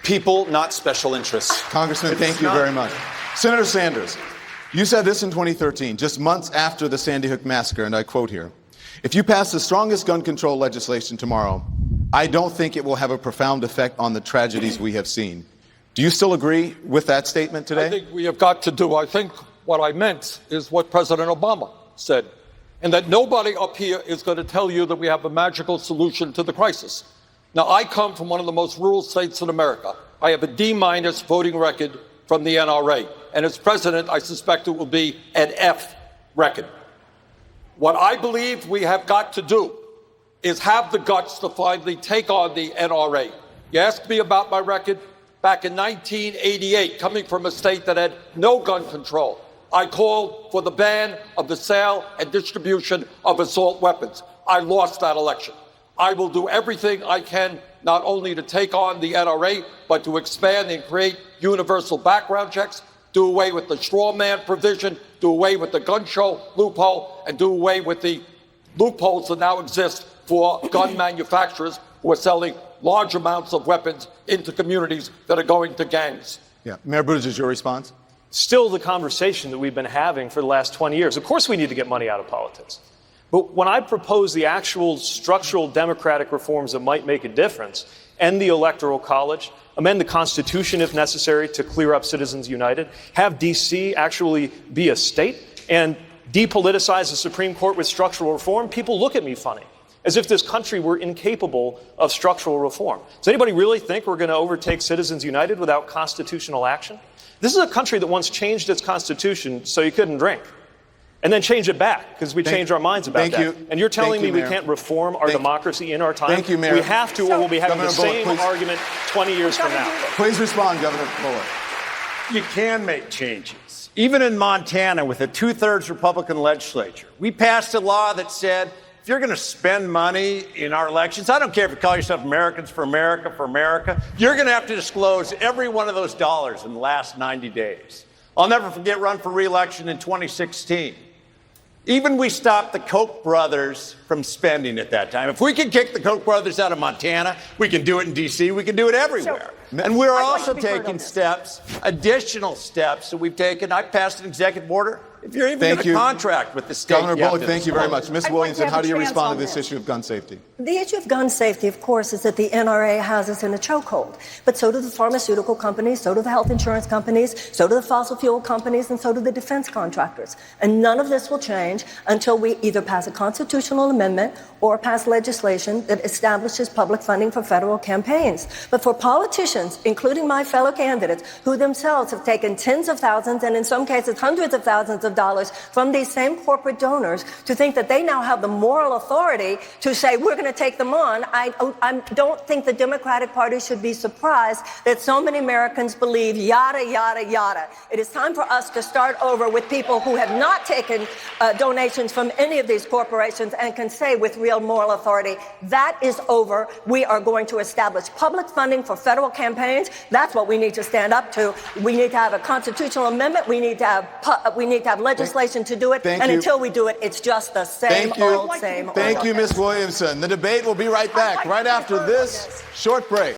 People, not special interests. Congressman, thank you very much. Senator Sanders, you said this in 2013, just months after the Sandy Hook massacre, and I quote here, "If you pass the strongest gun control legislation tomorrow, I don't think it will have a profound effect on the tragedies we have seen." Do you still agree with that statement today? I think we have got to do, I think what I meant is what President Obama said, and that nobody up here is going to tell you that we have a magical solution to the crisis. Now, I come from one of the most rural states in America. I have a D- voting record from the NRA, and as president, I suspect it will be an F record. What I believe we have got to do is have the guts to finally take on the NRA. You asked me about my record. Back in 1988, coming from a state that had no gun control, I called for the ban of the sale and distribution of assault weapons. I lost that election. I will do everything I can, not only to take on the NRA, but to expand and create universal background checks, do away with the straw man provision, do away with the gun show loophole, and do away with the loopholes that now exist for gun manufacturers who are selling large amounts of weapons into communities that are going to gangs. Yeah. Mayor Buttigieg, your response? Still the conversation that we've been having for the last 20 years. Of course we need to get money out of politics. But when I propose the actual structural democratic reforms that might make a difference, end the Electoral College, amend the Constitution if necessary to clear up Citizens United, have D.C. actually be a state, and depoliticize the Supreme Court with structural reform, people look at me funny, as if this country were incapable of structural reform. Does anybody really think we're going to overtake Citizens United without constitutional action? This is a country that once changed its constitution so you couldn't drink, and then change it back because we changed our minds about that. And you're telling me we can't reform our democracy in our time? Thank you, Mayor. We have to, or we'll be having Governor the same Bullock, argument 20 years from now. Please respond, Governor Bullock. You can make changes. Even in Montana, with a two-thirds Republican legislature, we passed a law that said, if you're going to spend money in our elections, I don't care if you call yourself Americans for America, you're going to have to disclose every one of those dollars in the last 90 days. I'll never forget run for re-election in 2016. Even we stopped the Koch brothers from spending at that time. If we can kick the Koch brothers out of Montana, we can do it in D.C., we can do it everywhere. And we're also taking steps, additional steps that we've taken. I passed an executive order. If you're even going to contract with the state, Governor Bullock, thank you very much. Ms. Williamson, how do you respond to this issue of gun safety? The issue of gun safety, of course, is that the NRA has us in a chokehold. But so do the pharmaceutical companies, so do the health insurance companies, so do the fossil fuel companies, and so do the defense contractors. And none of this will change until we either pass a constitutional amendment or pass legislation that establishes public funding for federal campaigns. But for politicians, including my fellow candidates, who themselves have taken tens of thousands and in some cases hundreds of thousands of dollars from these same corporate donors, to think that they now have the moral authority to say, we're going to take them on, I don't think the Democratic Party should be surprised that so many Americans believe yada, yada, yada. It is time for us to start over with people who have not taken donations from any of these corporations and can say with real moral authority, that is over. We are going to establish public funding for federal campaigns. That's what we need to stand up to. We need to have a constitutional amendment. We need to have legislation to do it. And until we do it, it's just the same old, same old. Thank you, Ms. Williamson. The debate will be right back, right after this short break.